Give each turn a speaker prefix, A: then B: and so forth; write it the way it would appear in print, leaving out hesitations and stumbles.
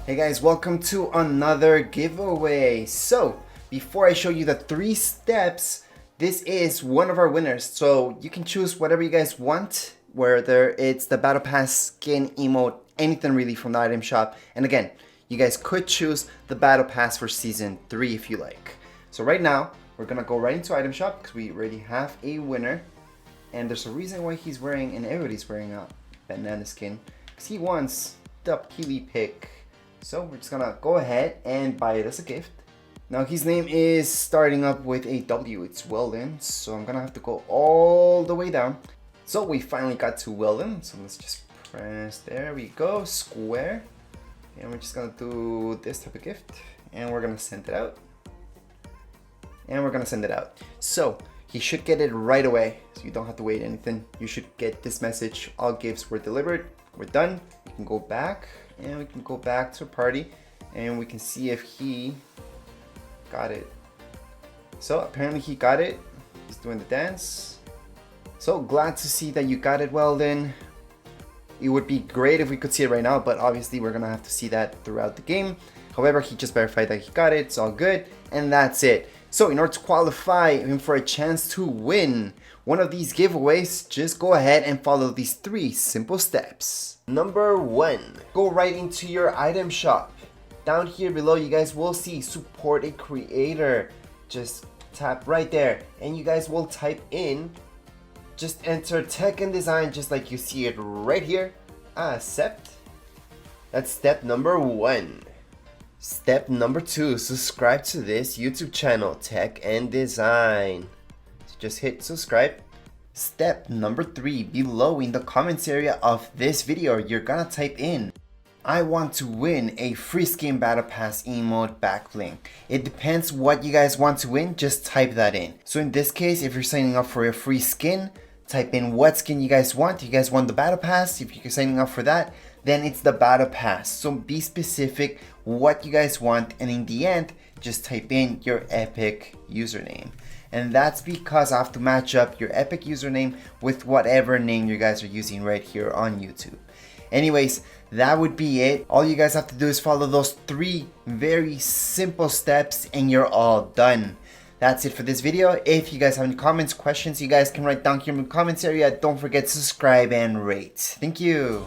A: Hey guys, welcome to another giveaway. So, before I show you the 3 steps, this is one of our winners. So, you can choose whatever you guys want, whether it's the Battle Pass skin, emote, anything really from the item shop. And again, you guys could choose the Battle Pass for Season 3 if you like. So right now, we're gonna go right into item shop because we already have a winner. And there's a reason why he's wearing, and everybody's wearing a banana skin, because he wants the Peely pick. So we're just gonna go ahead and buy it as a gift. Now his name is starting up with a W, it's Weldon, so I'm gonna have to go all the way down. So we finally got to Weldon, so let's just press, there we go, square. And we're just gonna do this type of gift, and we're gonna send it out. And we're gonna send it out. So he should get it right away, so you don't have to wait anything. You should get this message, all gifts were delivered, we're done. You can go back. And we can go back to a party and we can see if he got it. So apparently he got it. He's doing the dance. So glad to see that you got it, Weldon. It would be great if we could see it right now, but obviously we're gonna have to see that throughout the game. However, he just verified that he got it. It's all good. And that's it. So in order to qualify him for a chance to win one of these giveaways, just go ahead and follow these 3 simple steps. Number 1, go right into your item shop. Down here below, you guys will see support a creator. Just tap right there and you guys will type in, just enter tech and design just like you see it right here. Accept. That's step number 1. Step number 2, subscribe to this YouTube channel, Tech and Design. So just hit subscribe. Step number 3, below in the comments area of this video, you're gonna type in, I want to win a free skin battle pass emote backlink. It depends what you guys want to win, just type that in. So in this case, if you're signing up for a free skin, type in what skin you guys want. You guys want the battle pass? If you're signing up for that, then it's the battle pass. So be specific what you guys want, and in the end, just type in your epic username. And that's because I have to match up your epic username with whatever name you guys are using right here on YouTube. Anyways, that would be it. All you guys have to do is follow those 3 very simple steps and you're all done. That's it for this video. If you guys have any comments, questions, you guys can write down here in the comments area. Don't forget to subscribe and rate. Thank you.